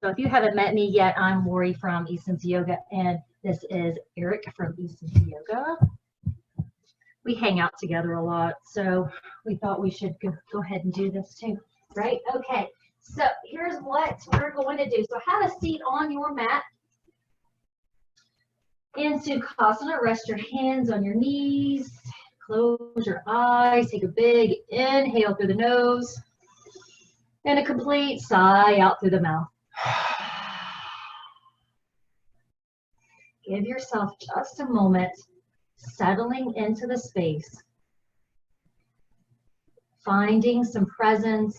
So if you haven't met me yet, I'm Lori from Easton's Yoga, and this is Eric from Easton's Yoga. We hang out together a lot, so we thought we should go ahead and do this too, right? Okay, so here's what we're going to do. So have a seat on your mat. In Sukhasana, rest your hands on your knees, close your eyes, take a big inhale through the nose, and a complete sigh out through the mouth. Give yourself just a moment, settling into the space, finding some presence,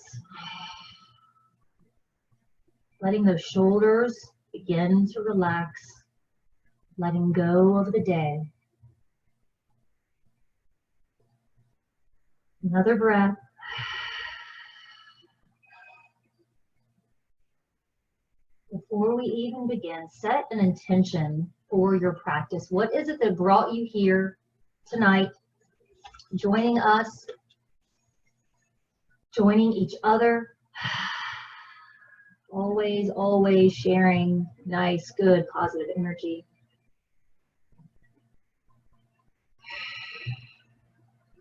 letting those shoulders begin to relax, letting go of the day. Another breath. Before we even begin, set an intention for your practice. What is it that brought you here tonight, joining us, joining each other? Always, always sharing nice, good, positive energy.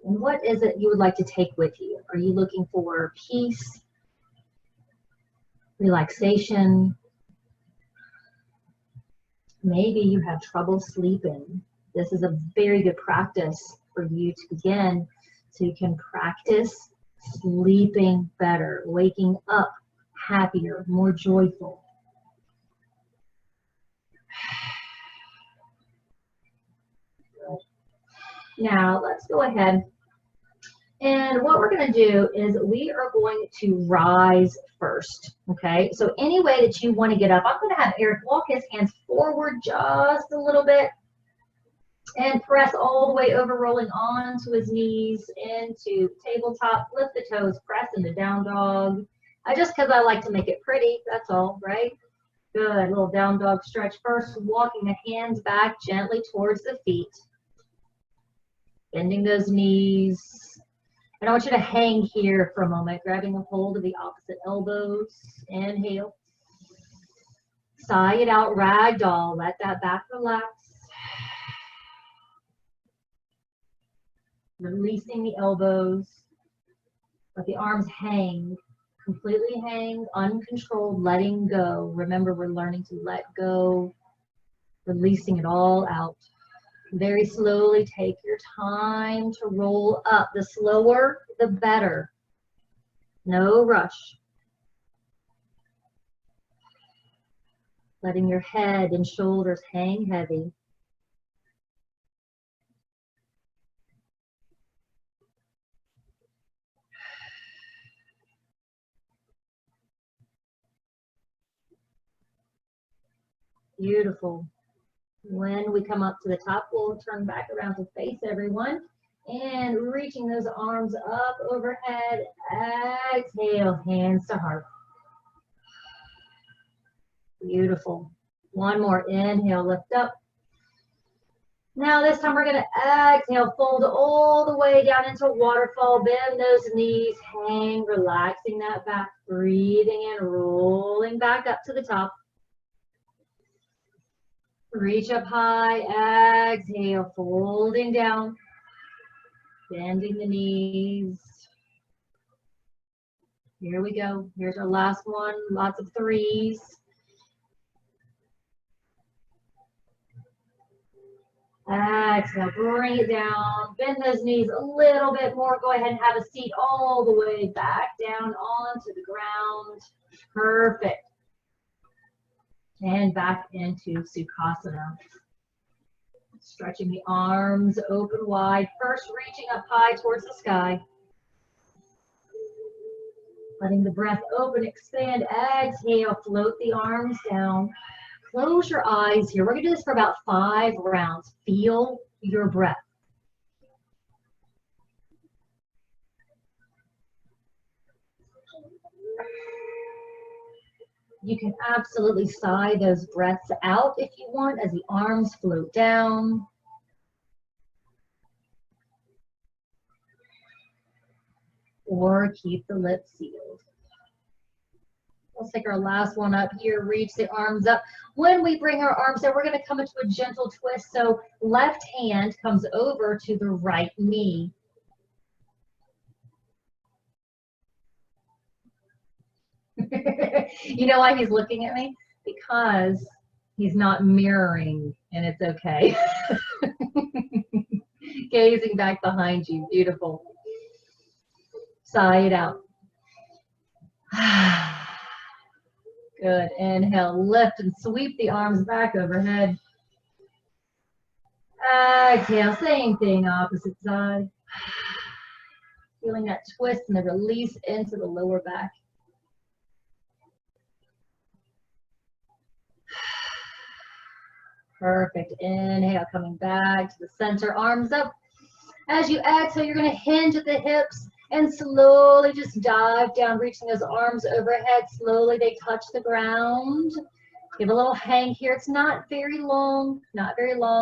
And what is it you would like to take with you? Are you looking for peace, relaxation? Maybe you have trouble sleeping. This is a very good practice for you to begin so you can practice sleeping better, waking up happier, more joyful. Good. Now let's go ahead. And what we're going to do is we are going to rise first, okay? So any way that you want to get up, I'm going to have Eric walk his hands forward just a little bit and press all the way over, rolling onto his knees, into tabletop, lift the toes, press into down dog. Just because I like to make it pretty, that's all, right? Good, little down dog stretch first, walking the hands back gently towards the feet, bending those knees. And I want you to hang here for a moment, grabbing a hold of the opposite elbows. Inhale. Sigh it out, ragdoll. Let that back relax. Releasing the elbows. Let the arms hang, completely hang, uncontrolled, letting go. Remember, we're learning to let go, releasing it all out. Very slowly, take your time to roll up. The slower, the better. No rush. Letting your head and shoulders hang heavy. Beautiful. When we come up to the top, we'll turn back around to face everyone. And reaching those arms up overhead. Exhale, hands to heart. Beautiful. One more. Inhale, lift up. Now this time we're going to exhale, fold all the way down into waterfall. Bend those knees, hang, relaxing that back. Breathing in, rolling back up to the top. Reach up high, exhale, folding down, bending the knees. Here we go. Here's our last one, lots of threes. Exhale, bring it down, bend those knees a little bit more. Go ahead and have a seat all the way back down onto the ground. Perfect. And back into Sukhasana. Stretching the arms open wide. First, reaching up high towards the sky. Letting the breath open, expand, exhale, float the arms down. Close your eyes here. We're going to do this for about 5 rounds. Feel your breath. You can absolutely sigh those breaths out if you want as the arms float down. Or keep the lips sealed. Let's take our last one up here. Reach the arms up. When we bring our arms up, we're going to come into a gentle twist. So left hand comes over to the right knee. You know why he's looking at me? Because he's not mirroring, and it's okay. Gazing back behind you. Beautiful. Sigh it out. Good. Inhale, lift and sweep the arms back overhead. Exhale, same thing, opposite side. Feeling that twist and the release into the lower back. Perfect. Inhale, coming back to the center, arms up. As you exhale, you're going to hinge at the hips and slowly just dive down, reaching those arms overhead. Slowly they touch the ground. Give a little hang here. It's not very long,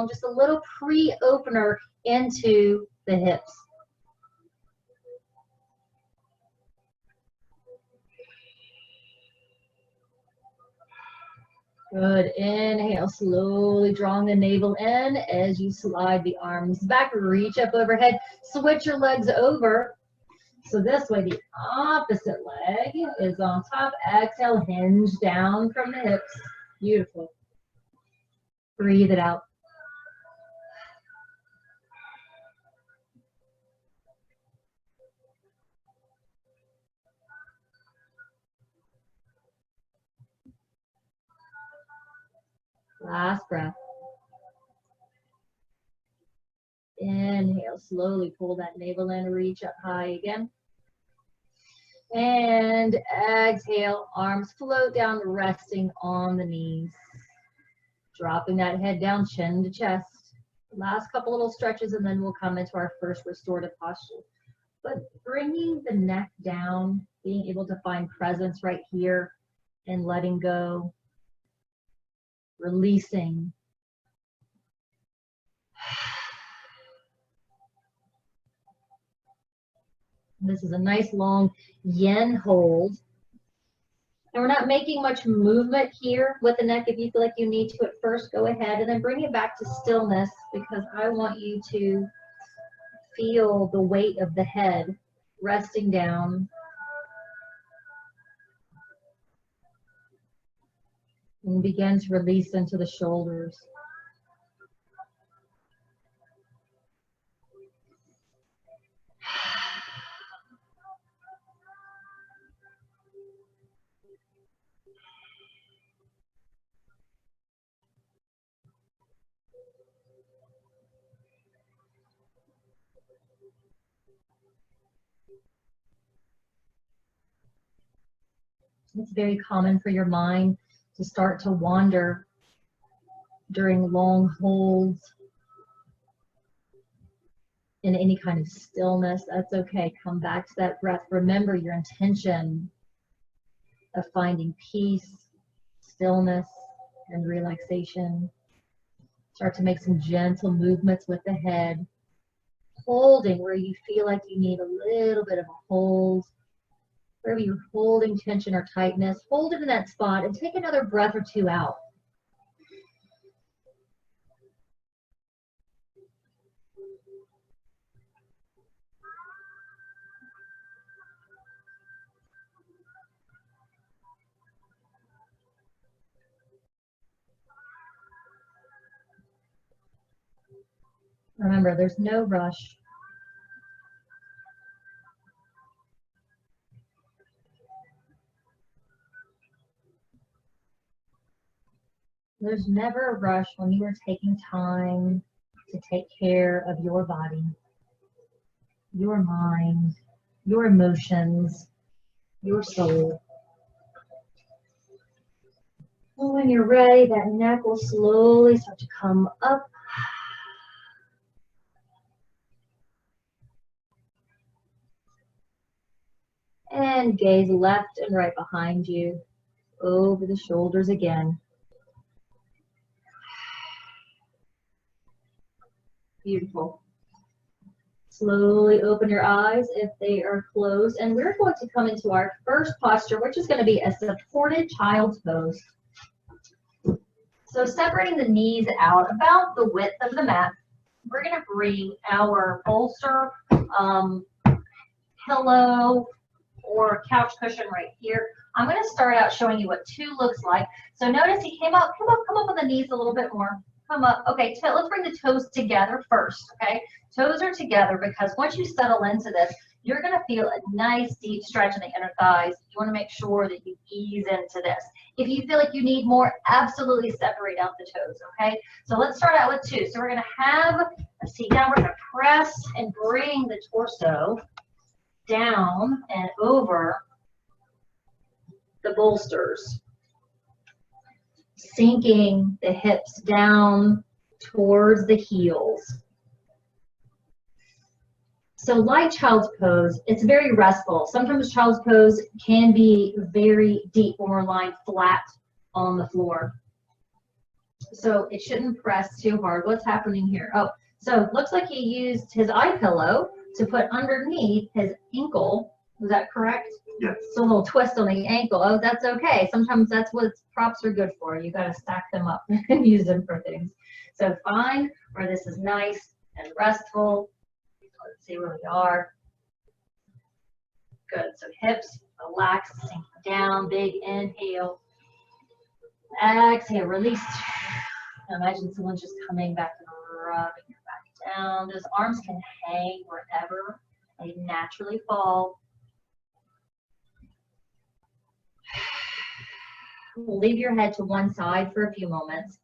just a little pre-opener into the hips. Good. Inhale, slowly drawing the navel in as you slide the arms back. Reach up overhead. Switch your legs over. So this way, the opposite leg is on top. Exhale, hinge down from the hips. Beautiful. Breathe it out. Last breath. Inhale, slowly pull that navel in, reach up high again. And exhale, arms float down, resting on the knees. Dropping that head down, chin to chest. Last couple little stretches, and then we'll come into our first restorative posture. But bringing the neck down, being able to find presence right here, and letting go, releasing. This is a nice long yin hold. And we're not making much movement here with the neck. If you feel like you need to at first, go ahead and then bring it back to stillness, because I want you to feel the weight of the head resting down. And begin to release into the shoulders. It's very common for your mind to start to wander during long holds in any kind of stillness. That's okay. Come back to that breath. Remember your intention of finding peace, stillness, and relaxation. Start to make some gentle movements with the head, holding where you feel like you need a little bit of a hold. Wherever you're holding tension or tightness, hold it in that spot and take another breath or two out. Remember, there's no rush. There's never a rush when you are taking time to take care of your body, your mind, your emotions, your soul. And when you're ready, that neck will slowly start to come up. And gaze left and right behind you, over the shoulders again. Beautiful. Slowly open your eyes if they are closed, and we're going to come into our first posture, which is going to be a supported child's pose. So separating the knees out about the width of the mat, we're going to bring our bolster, pillow, or couch cushion right here. I'm going to start out showing you what 2 looks like. So notice he came up, come up on the knees a little bit more. Come up. Okay, let's bring the toes together first, okay? Toes are together because once you settle into this, you're going to feel a nice deep stretch in the inner thighs. You want to make sure that you ease into this. If you feel like you need more, absolutely separate out the toes, okay? So let's start out with 2. So we're going to have a seat down. We're going to press and bring the torso down and over the bolsters, sinking the hips down towards the heels. So like child's pose, it's very restful. Sometimes child's pose can be very deep when we're lying flat on the floor. So it shouldn't press too hard. What's happening here? Oh, so it looks like he used his eye pillow to put underneath his ankle. Was that correct? Yes. So a little twist on the ankle. Oh, that's okay. Sometimes that's what props are good for. You got to stack them up and use them for things. So find where this is nice and restful. Let's see where we are. Good. So hips, relax, sink down, big inhale. Exhale, release. Imagine someone just coming back and rubbing your back down. Those arms can hang wherever they naturally fall. Leave your head to one side for a few moments.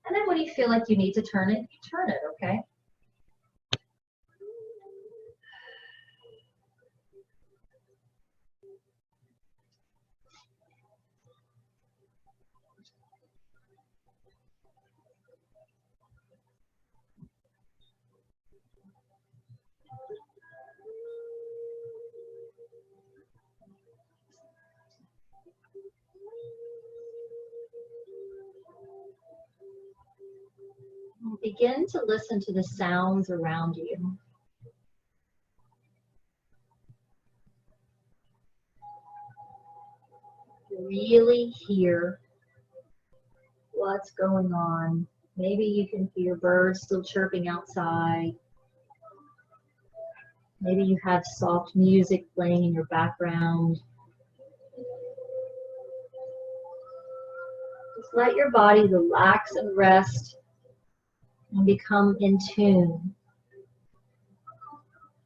And then when you feel like you need to turn it, you turn it, okay? Begin to listen to the sounds around you. Really hear what's going on. Maybe you can hear birds still chirping outside. Maybe you have soft music playing in your background. Just let your body relax and rest and become in tune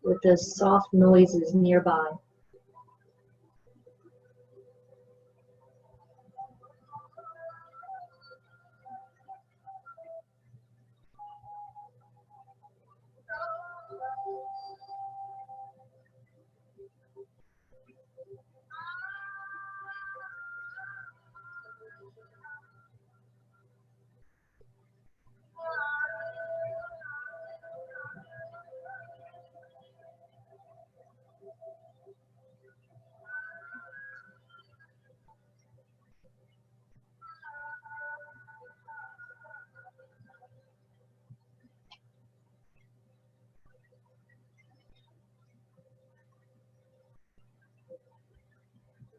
with those soft noises nearby.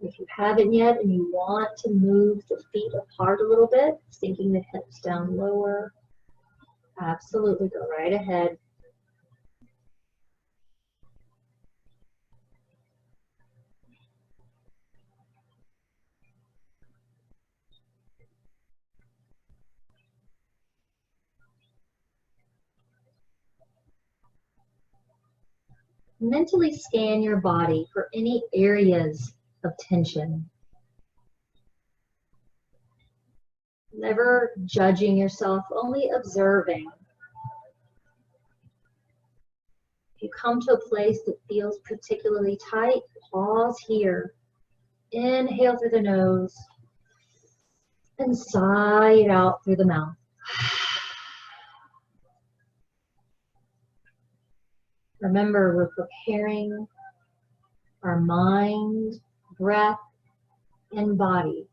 If you haven't yet and you want to move the feet apart a little bit, sinking the hips down lower, absolutely go right ahead. Mentally scan your body for any areas of tension. Never judging yourself, only observing. If you come to a place that feels particularly tight, pause here. Inhale through the nose and sigh it out through the mouth. Remember, we're preparing our mind, breath, and body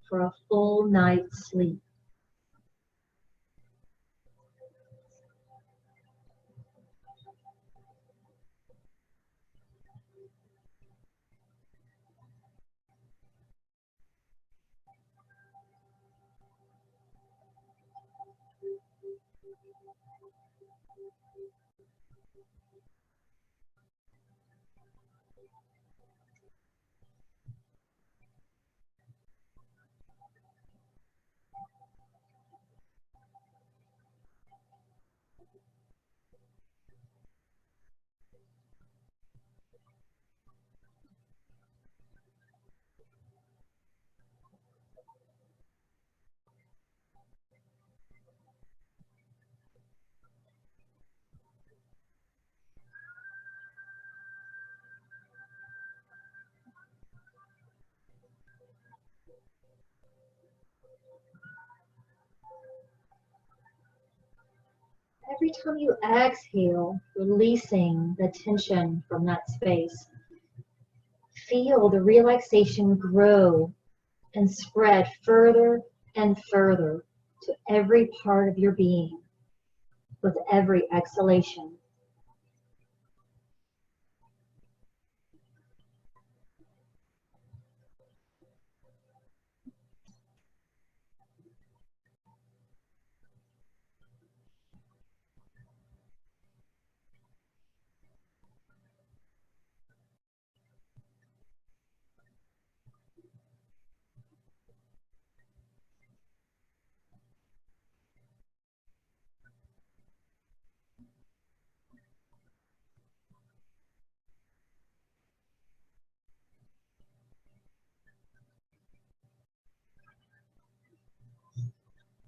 for a full night's sleep. Every time you exhale, releasing the tension from that space, feel the relaxation grow and spread further and further to every part of your being with every exhalation.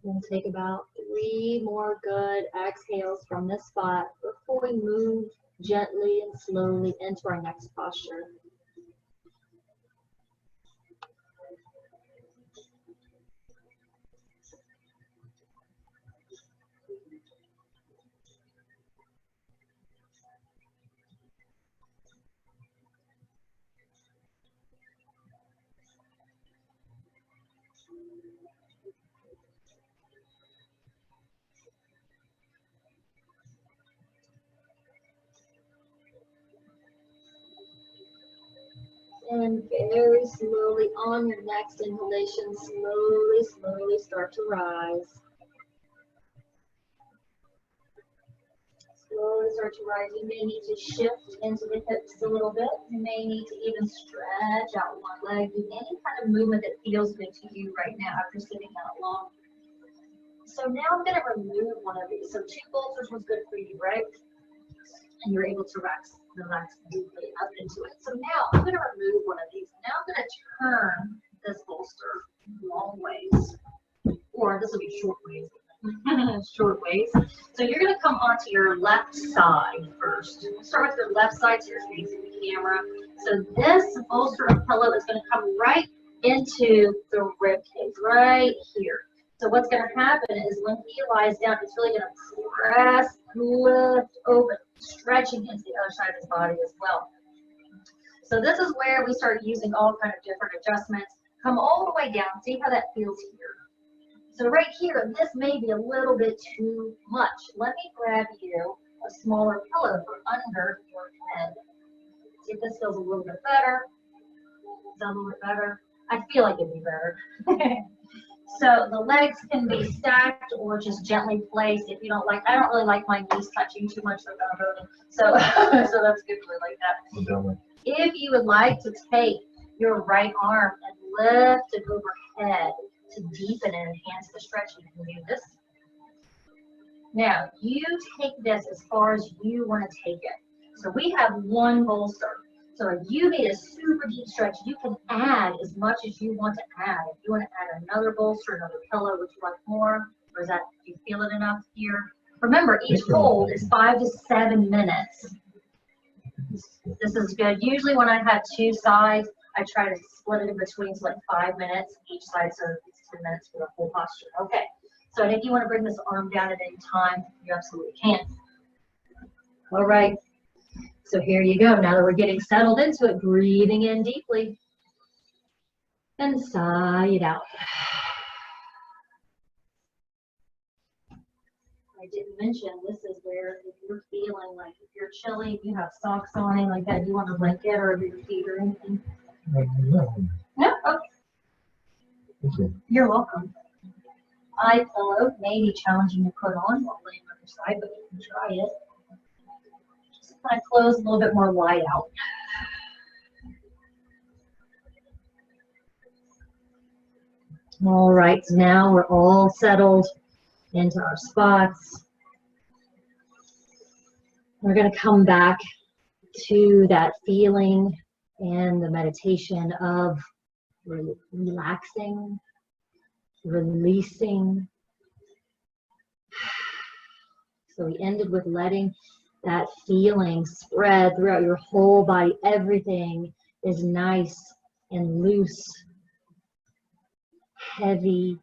We'll take about 3 more good exhales from this spot before we move gently and slowly into our next posture. And very slowly on your next inhalation, slowly start to rise. Slowly start to rise. You may need to shift into the hips a little bit. You may need to even stretch out one leg. Do any kind of movement that feels good to you right now after sitting that long. So now I'm going to remove one of these. So 2 bolsters was good for you, right? And you're able to relax deeply up into it. So now I'm going to remove one of these. Now I'm going to turn this bolster long ways, or this will be short ways. Short ways. So you're going to come onto your left side first. Start with your left side so you're facing the camera. So this bolster of pillow is going to come right into the rib cage, right here. So what's going to happen is when he lies down, it's really going to press, lift, open, stretching into the other side of his body as well. So this is where we start using all kind of different adjustments. Come all the way down, see how that feels here. So right here, this may be a little bit too much. Let me grab you a smaller pillow for under your head. See if this feels a little bit better. Is that a little bit better? I feel like it'd be better. So the legs can be stacked or just gently placed if you don't like. I don't really like my knees touching too much like that. So, so that's good for like that. If you would like to take your right arm and lift it overhead to deepen and enhance the stretching, you can do this. Now, you take this as far as you want to take it. So we have 1 bolster. So if you need a super deep stretch, you can add as much as you want to add. If you want to add another bolster, another pillow, would you like more? Or is that, do you feel it enough here? Remember, each hold is 5 to 7 minutes. This is good. Usually when I have 2 sides, I try to split it in between, so like 5 minutes each side, so it's 10 minutes for the full posture. Okay. So if you want to bring this arm down at any time, you absolutely can. All right. So here you go. Now that we're getting settled into it, breathing in deeply and sigh it out. I didn't mention this is where if you're feeling like if you're chilly, if you have socks on and like that, you want a blanket or your feet or anything. No? Okay. Thank you. You're welcome. eye pillow may be challenging to put on while laying on your side, but you can try it. Just kind of close a little bit more wide out. All right, so now we're all settled into our spots. We're going to come back to that feeling and the meditation of relaxing, releasing. So we ended with letting that feeling spread throughout your whole body. Everything is nice and loose, heavy.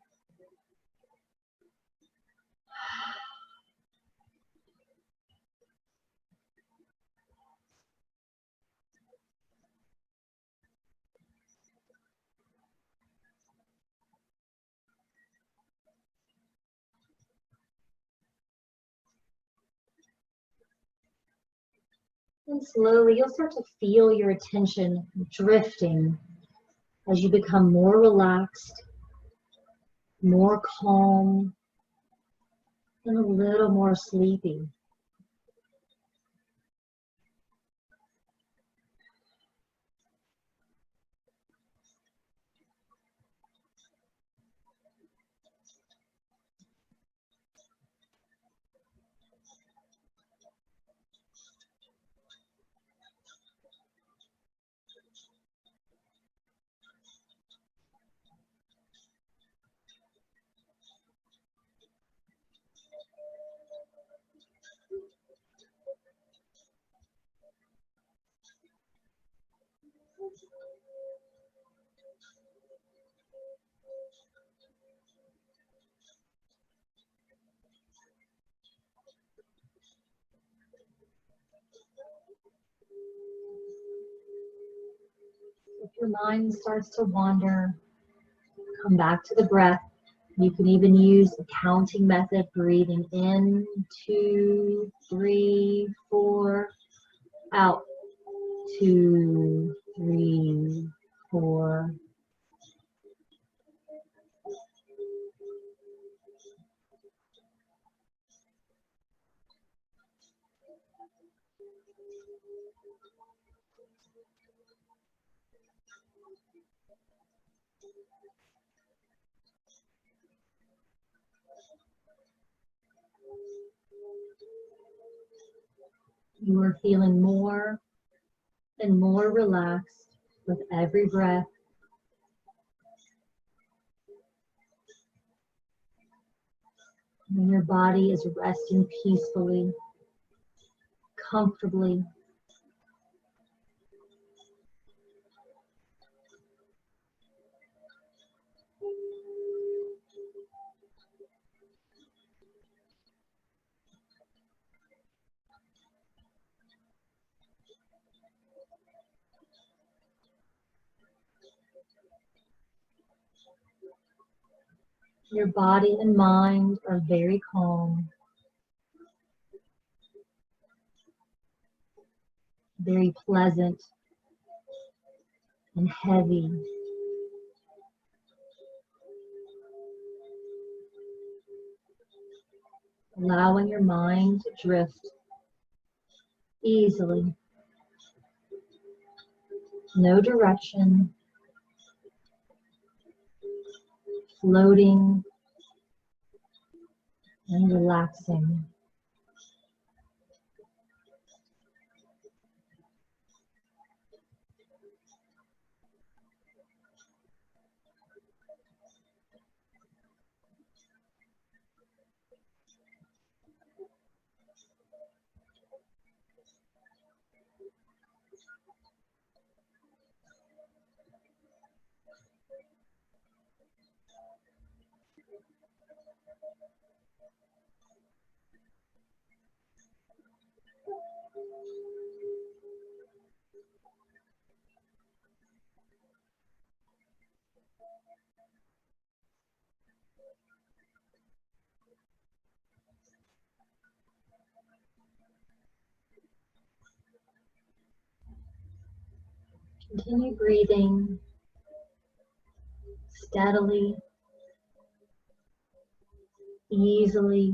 And slowly you'll start to feel your attention drifting as you become more relaxed, more calm, and a little more sleepy. If your mind starts to wander, come back to the breath. You can even use the counting method, breathing in, 2, 3, 4, out, 2, 3, 4. You are feeling more and more relaxed with every breath. And your body is resting peacefully, comfortably. Your body and mind are very calm, very pleasant and heavy. Allowing your mind to drift easily. No direction. Floating and relaxing. Continue breathing steadily easily.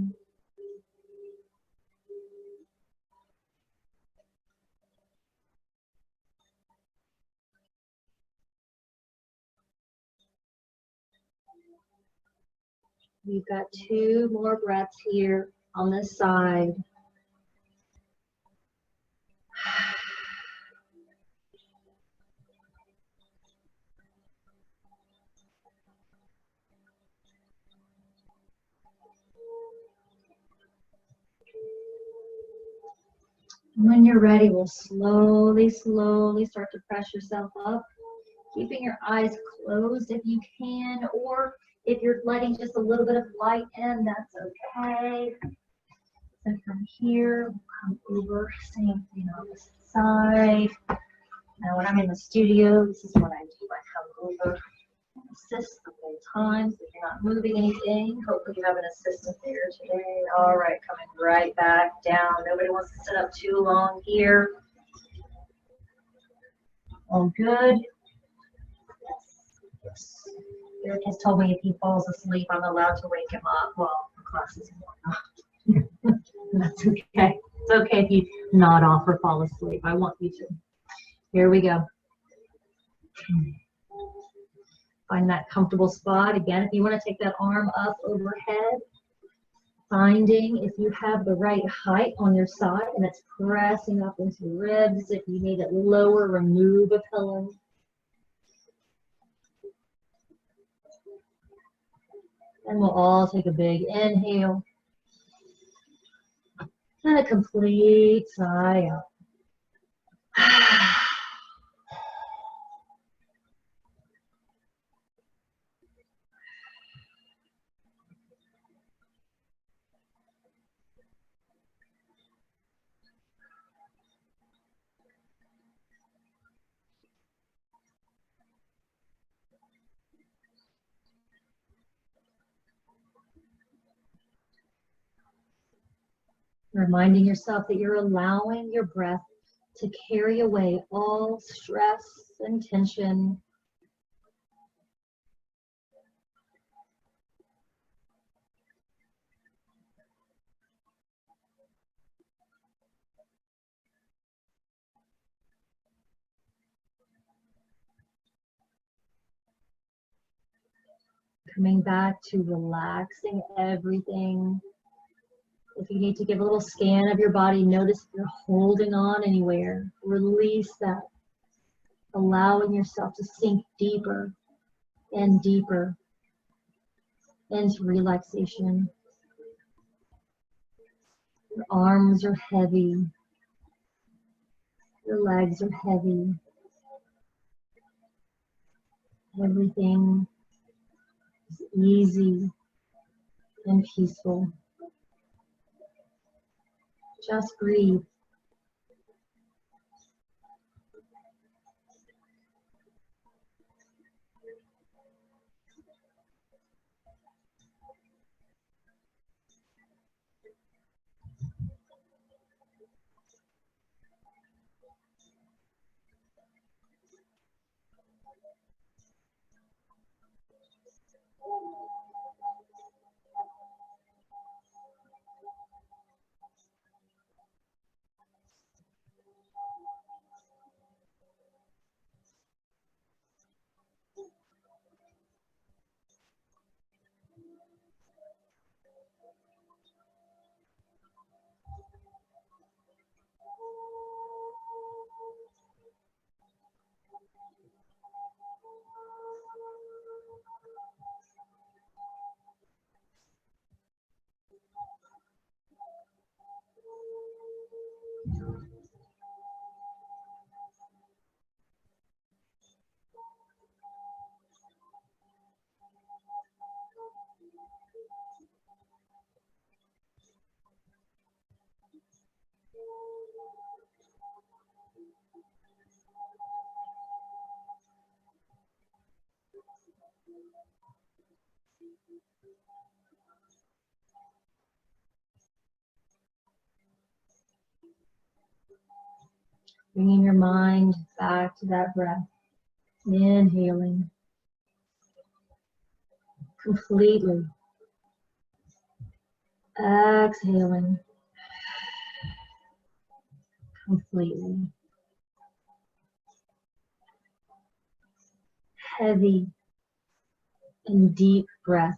We've got 2 more breaths here on this side. When you're ready, we'll slowly, slowly start to press yourself up, keeping your eyes closed if you can, or if you're letting just a little bit of light in, that's okay. So from here, we'll come over, same thing on this side. Now when I'm in the studio, this is what I do. I come over and assist the whole time. So if you're not moving anything, hopefully you have an assistant there today. All right, coming right back down. Nobody wants to sit up too long here. All good? Yes. Eric has told me if he falls asleep, I'm allowed to wake him up. Well, the class is going on. That's okay. It's okay if you nod off or fall asleep. I want you to. Here we go. Find that comfortable spot. Again, if you want to take that arm up overhead, finding if you have the right height on your side and it's pressing up into the ribs. If you need it lower, remove a pillow. And we'll all take a big inhale and a complete sigh out. Reminding yourself that you're allowing your breath to carry away all stress and tension. Coming back to relaxing everything. If you need to give a little scan of your body, notice if you're holding on anywhere. Release that. Allowing yourself to sink deeper and deeper into relaxation. Your arms are heavy. Your legs are heavy. Everything is easy and peaceful. Just breathe. Bringing your mind back to that breath. Inhaling completely. Exhaling completely. Heavy and deep breaths.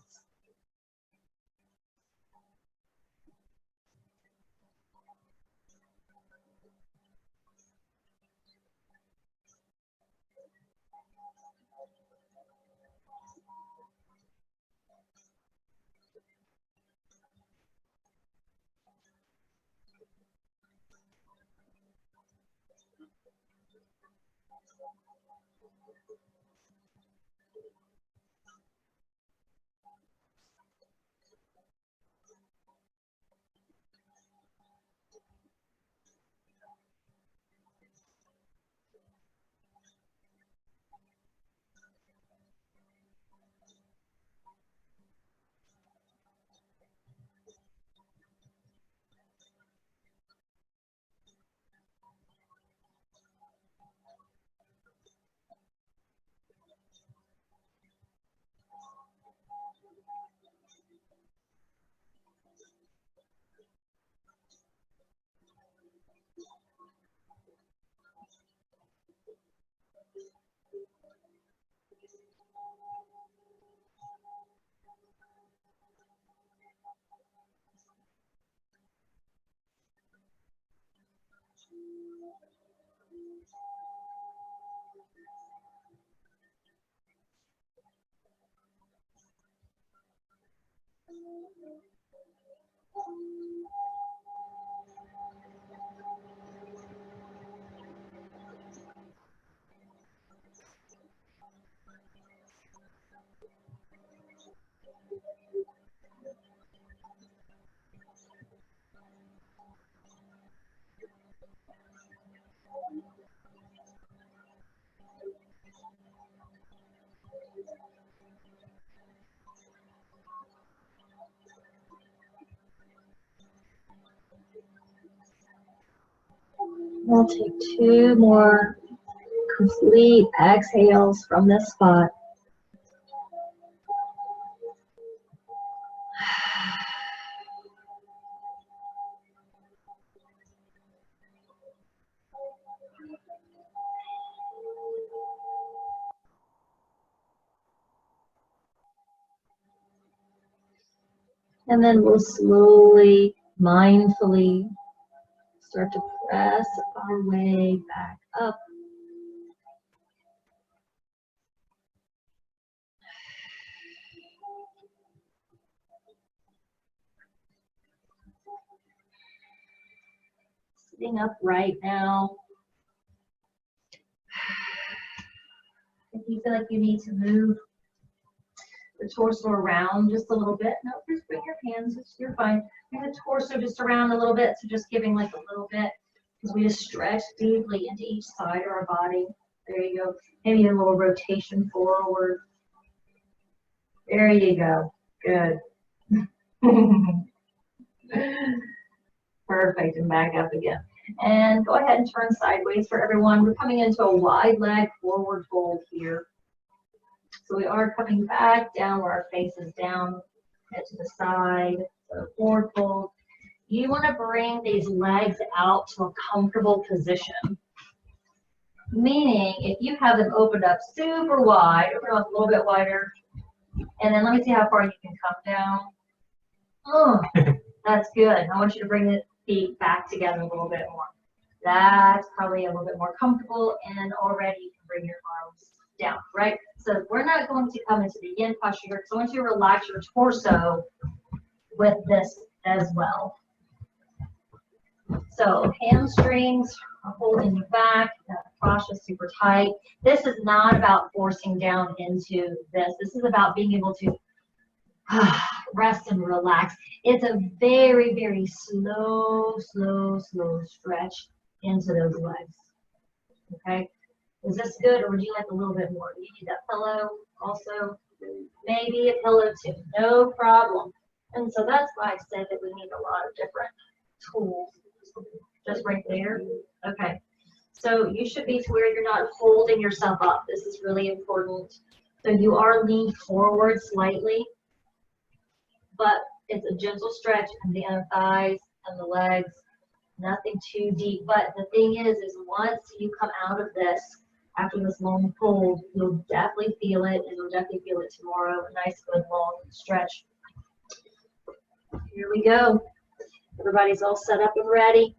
We'll take 2 more complete exhales from this spot. And then we'll slowly, mindfully start to press our way back up. Sitting up right now. If you feel like you need to move the torso around just a little bit, no, just bring your hands, you're fine. Bring the torso just around a little bit, so just giving like a little bit, because we just stretch deeply into each side of our body. There you go. Maybe a little rotation forward. There you go. Good. Perfect, and back up again. And go ahead and turn sideways for everyone. We're coming into a wide leg forward fold here. So we are coming back down where our face is down, head to the side, so forward fold. You want to bring these legs out to a comfortable position. Meaning, if you have them opened up super wide, open up a little bit wider, and then let me see how far you can come down. Oh, that's good. I want you to bring the feet back together a little bit more. That's probably a little bit more comfortable, and already you can bring your arms down, right? So we're not going to come into the yin posture here, because I want you to relax your torso with this as well. So hamstrings are holding you back, that fascia is super tight. This is not about forcing down into this. This is about being able to rest and relax. It's a very, very slow stretch into those legs. Okay? Is this good, or would you like a little bit more? Do you need that pillow also? Maybe a pillow too. No problem. And so that's why I said that we need a lot of different tools. Just right there. Okay. So you should be to where you're not holding yourself up. This is really important. So you are leaned forward slightly, but It's a gentle stretch in the inner thighs and the legs. Nothing too deep. But the thing is once you come out of this, after this long hold, you'll definitely feel it, and you'll definitely feel it tomorrow. A nice, good, long stretch. Here we go. Everybody's all set up and ready.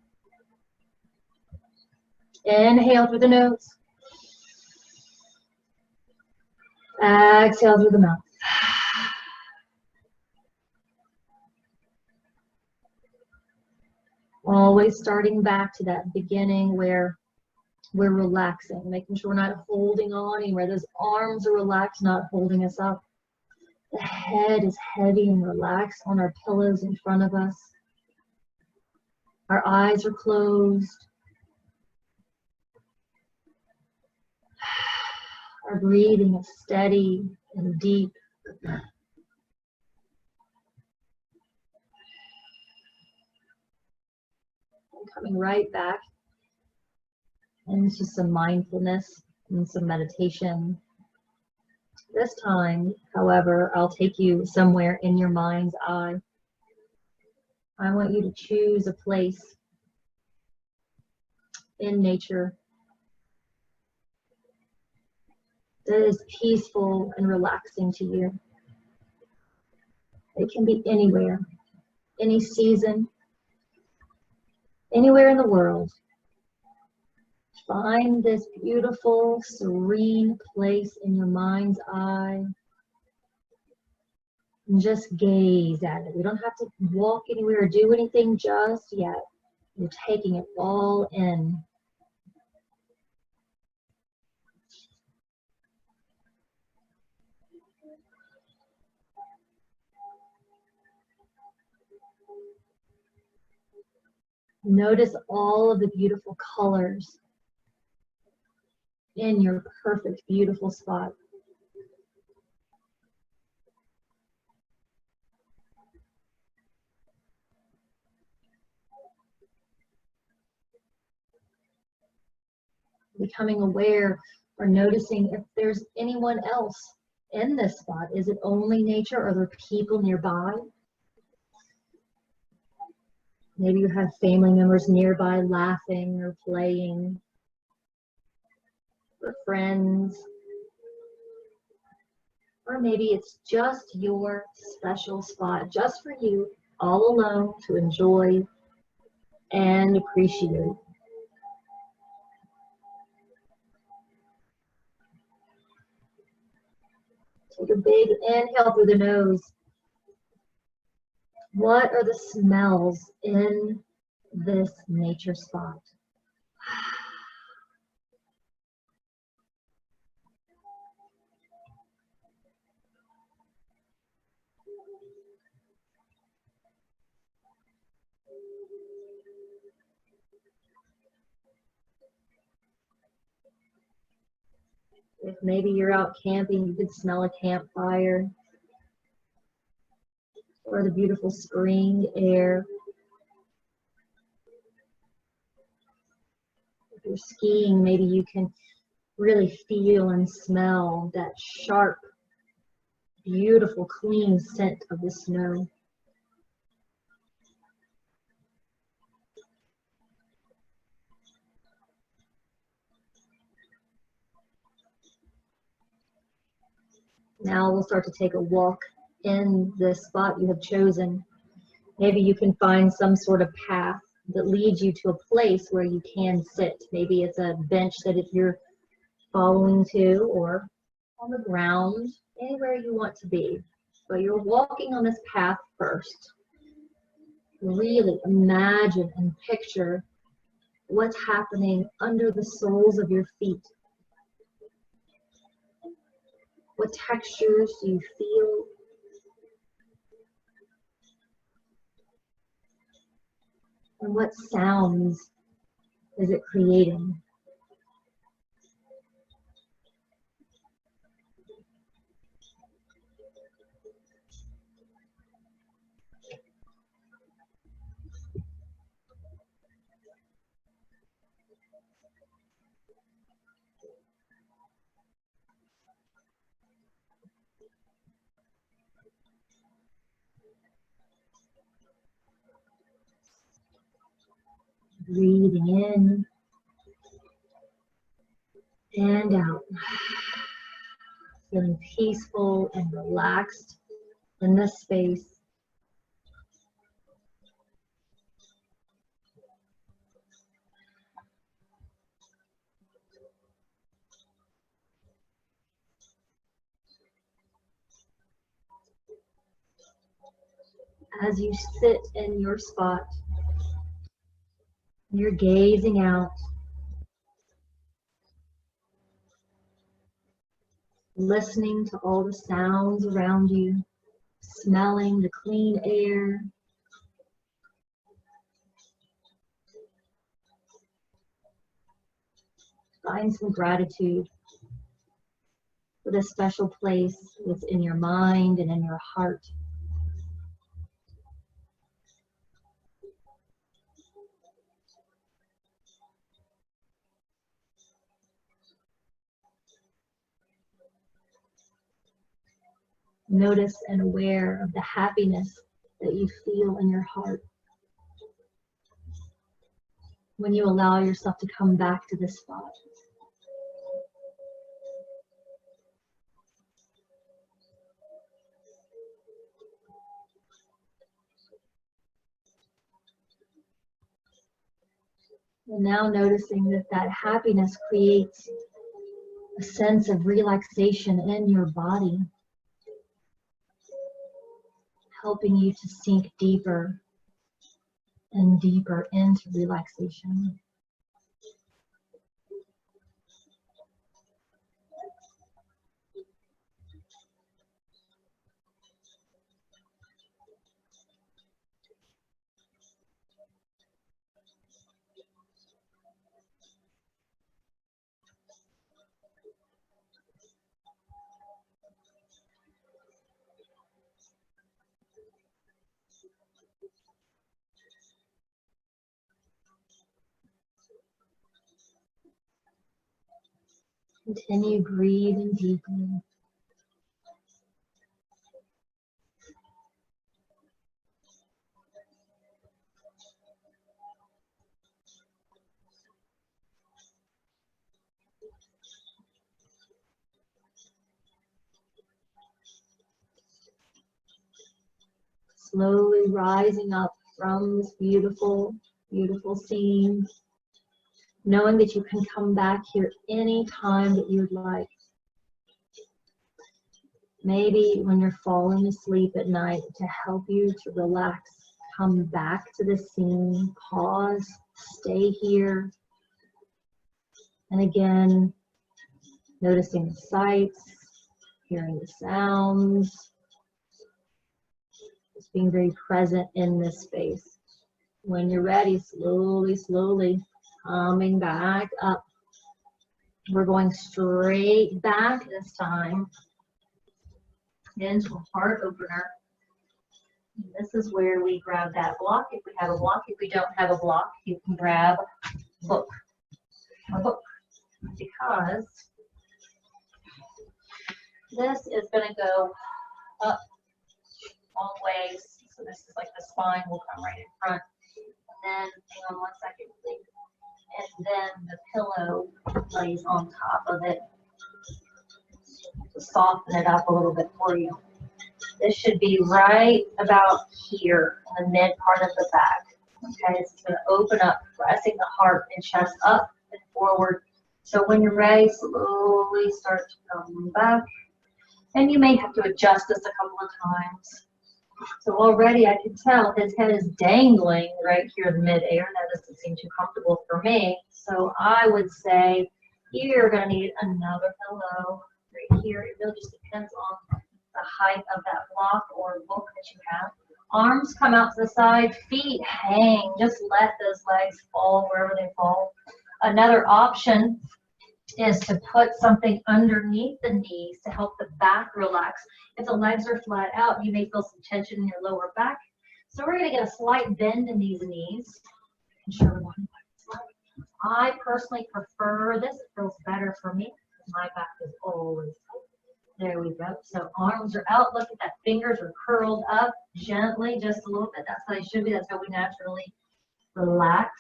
Inhale through the nose. Exhale through the mouth. Always starting back to that beginning where we're relaxing, making sure we're not holding on anywhere. Those arms are relaxed, not holding us up. The head is heavy and relaxed on our pillows in front of us. Our eyes are closed. Our breathing is steady and deep. Coming right back into some mindfulness and some meditation. This time, however, I'll take you somewhere in your mind's eye. I want you to choose a place in nature that is peaceful and relaxing to you. It can be anywhere, any season, anywhere in the world. Find this beautiful, serene place in your mind's eye and just gaze at it. You don't have to walk anywhere or do anything just yet. You're taking it all in. Notice all of the beautiful colors in your perfect, beautiful spot. Becoming aware or noticing if there's anyone else in this spot. Is it only nature? Are there people nearby? Maybe you have family members nearby laughing or playing, or friends. Or maybe it's just your special spot, just for you, all alone, to enjoy and appreciate. Take a big inhale through the nose. What are the smells in this nature spot? If maybe you're out camping, you could smell a campfire, or the beautiful spring air. If you're skiing, maybe you can really feel and smell that sharp, beautiful, clean scent of the snow. Now we'll start to take a walk in the spot you have chosen. Maybe you can find some sort of path that leads you to a place where you can sit. Maybe it's a bench that if you're following to, or on the ground, anywhere you want to be. But you're walking on this path first. Really imagine and picture what's happening under the soles of your feet. What textures do you feel? And what sounds is it creating? Breathing in and out. Feeling peaceful and relaxed in this space. As you sit in your spot, you're gazing out, listening to all the sounds around you, smelling the clean air. Find some gratitude for this special place that's in your mind and in your heart. Notice and aware of the happiness that you feel in your heart when you allow yourself to come back to this spot. And now noticing that that happiness creates a sense of relaxation in your body, helping you to sink deeper and deeper into relaxation. Continue breathing deeply. Slowly rising up from this beautiful, beautiful scene, knowing that you can come back here any time that you'd like. Maybe when you're falling asleep at night, to help you to relax, come back to the scene, pause, stay here. And again, noticing the sights, hearing the sounds, just being very present in this space. When you're ready, slowly, slowly coming back up. We're going straight back this time into a heart opener. This is where we grab that block. If we have a block, if we don't have a block, you can grab a book. Because this is going to go up long ways. So this is like the spine will come right in front. And then, hang on one second, please. And then the pillow lays on top of it to soften it up a little bit for you. This should be right about here in the mid part of the back. Okay, it's going to open up, pressing the heart and chest up and forward. So when you're ready, slowly start to come back. And you may have to adjust this a couple of times. So already I can tell his head is dangling right here in midair. That doesn't seem too comfortable for me. So I would say you're going to need another pillow right here. It really just depends on the height of that block or book that you have. Arms come out to the side, feet hang. Just let those legs fall wherever they fall. Another option is to put something underneath the knees to help the back relax. If the legs are flat out, you may feel some tension in your lower back. So we're going to get a slight bend in these knees. I personally prefer this. It feels better for me. My back is always tight. There we go. So arms are out. Look at that. Fingers are curled up gently, just a little bit. That's how they should be. That's how we naturally relax.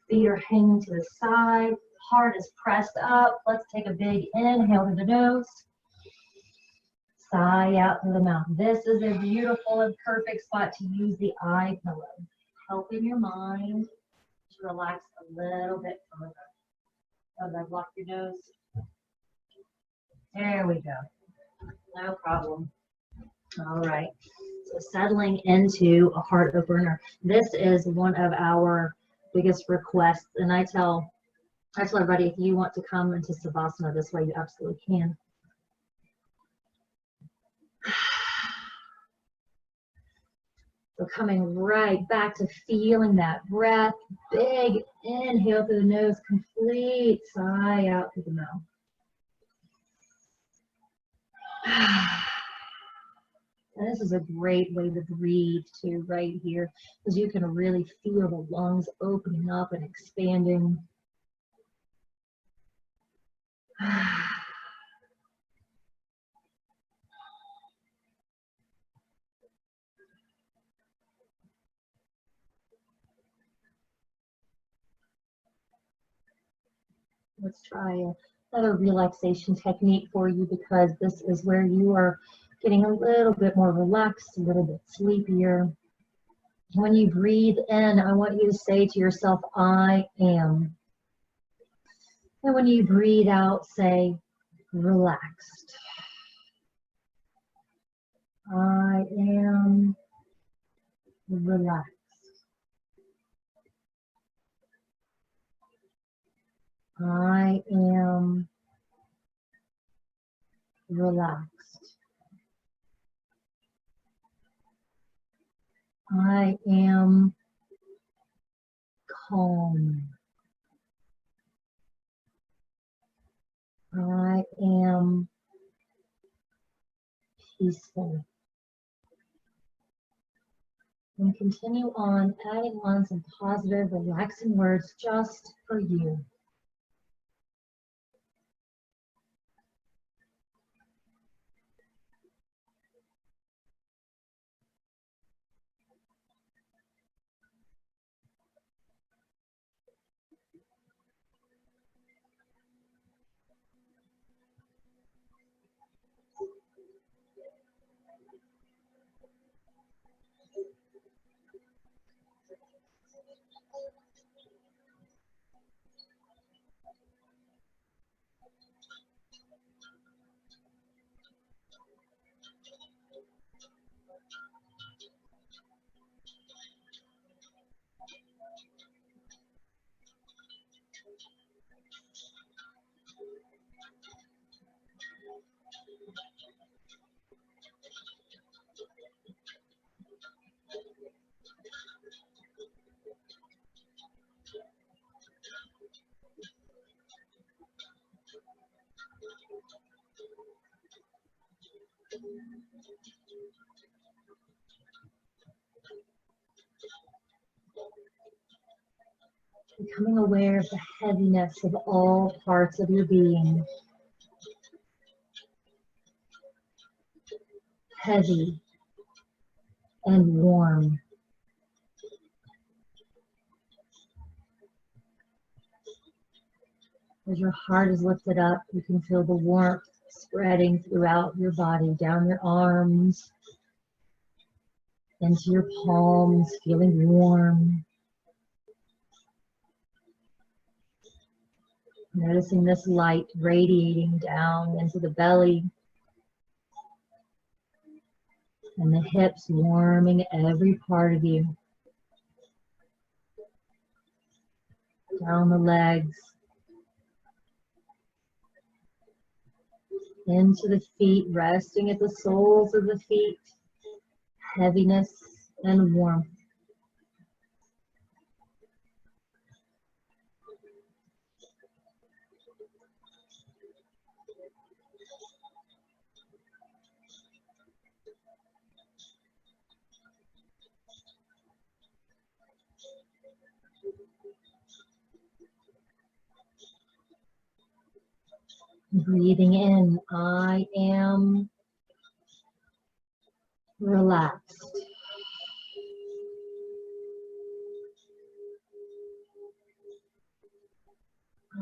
Feet are hanging to the side. Heart is pressed up. Let's take a big inhale through the nose. Sigh out through the mouth. This is a beautiful and perfect spot to use the eye pillow, helping your mind to relax a little bit further. As I block your nose. There we go. No problem. All right. So settling into a heart opener. This is one of our biggest requests, and I tell everybody, if you want to come into Savasana this way, you absolutely can. So coming right back to feeling that breath. Big inhale through the nose, complete sigh out through the mouth. And this is a great way to breathe too, right here, because you can really feel the lungs opening up and expanding. Let's try another relaxation technique for you, because this is where you are getting a little bit more relaxed, a little bit sleepier. When you breathe in, I want you to say to yourself, I am. And when you breathe out, say, relaxed. I am relaxed. I am relaxed. I am calm. I am peaceful. And continue on adding on some positive, relaxing words just for you. Becoming aware of the heaviness of all parts of your being. Heavy and warm. As your heart is lifted up, you can feel the warmth spreading throughout your body, down your arms, into your palms, feeling warm. Noticing this light radiating down into the belly and the hips, warming every part of you. Down the legs, into the feet, resting at the soles of the feet, heaviness and warmth. Breathing in, I am relaxed.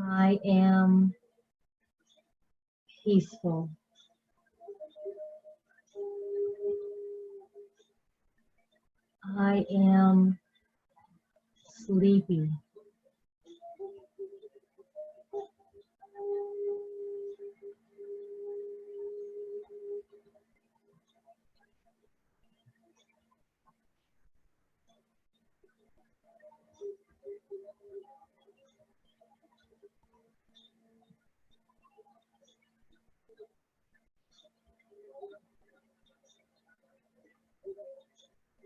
I am peaceful. I am sleepy.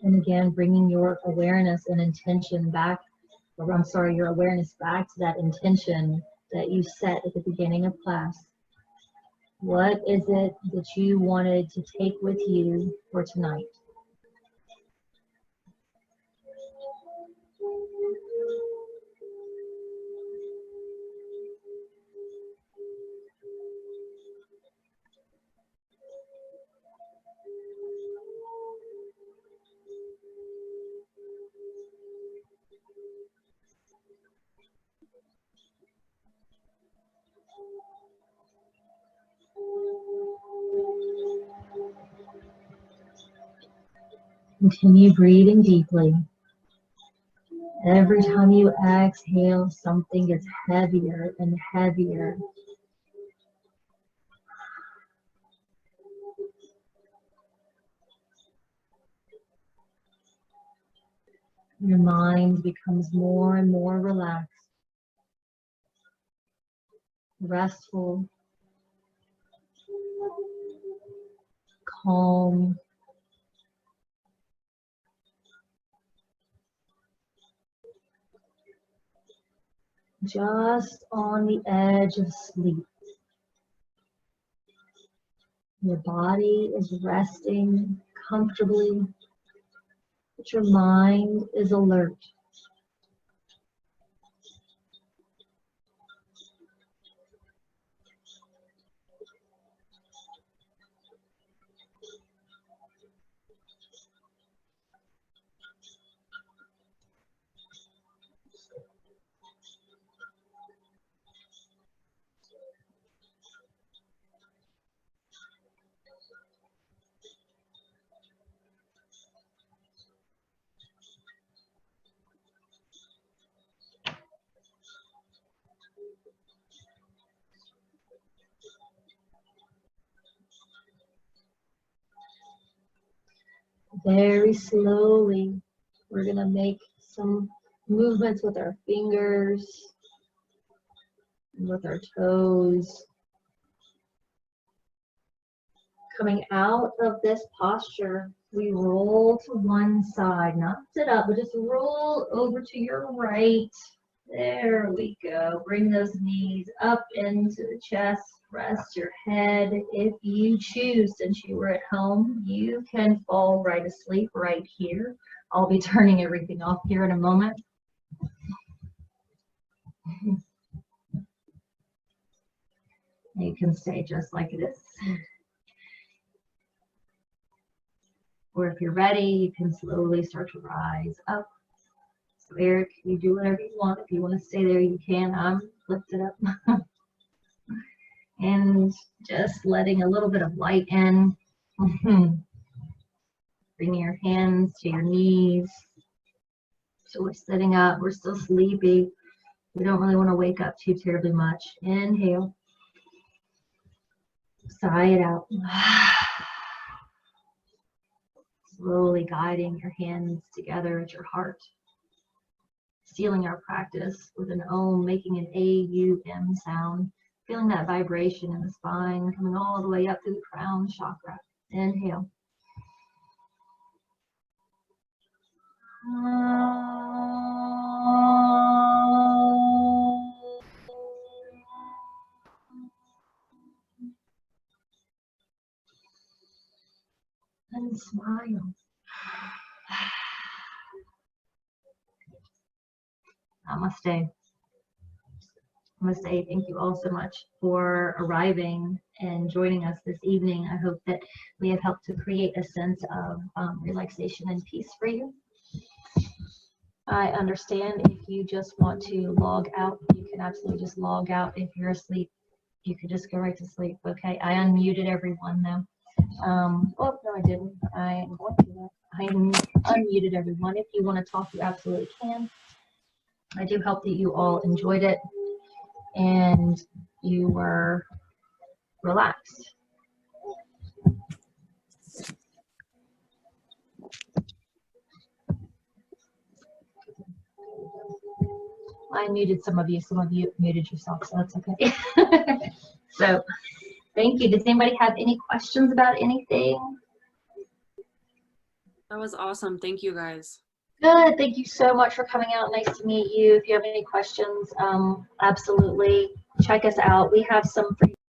And again, bringing your awareness and intention back, or I'm sorry, your awareness back to that intention that you set at the beginning of class. What is it that you wanted to take with you for tonight? Continue breathing deeply. Every time you exhale, something gets heavier and heavier. Your mind becomes more and more relaxed, restful, calm. Just on the edge of sleep. Your body is resting comfortably, but your mind is alert. Very slowly, we're going to make some movements with our fingers, and with our toes. Coming out of this posture, we roll to one side, not sit up, but just roll over to your right. There we go. Bring those knees up into the chest. Rest your head. If you choose, since you were at home, you can fall right asleep right here. I'll be turning everything off here in a moment. You can stay just like this. Or if you're ready, you can slowly start to rise up. So Eric, you do whatever you want. If you want to stay there, you can. I'm lifted up. And just letting a little bit of light in. Bringing your hands to your knees. So we're sitting up. We're still sleepy. We don't really want to wake up too terribly much. Inhale. Sigh it out. Slowly guiding your hands together at your heart. Sealing our practice with an Om, making an A-U-M sound. Feeling that vibration in the spine coming all the way up to the crown chakra. Inhale. And smile. Namaste. Namaste. Thank you all so much for arriving and joining us this evening. I hope that we have helped to create a sense of relaxation and peace for you. I understand if you just want to log out, you can absolutely just log out. If you're asleep, you could just go right to sleep. Okay, I unmuted everyone though. Oh, no, I didn't. I unmuted everyone. If you want to talk, you absolutely can. I do hope that you all enjoyed it and you were relaxed. I muted some of you muted yourself, so that's okay. So thank you. Does anybody have any questions about anything? That was awesome. Thank you guys. Good. Thank you so much for coming out. Nice to meet you. If you have any questions, absolutely check us out. We have some free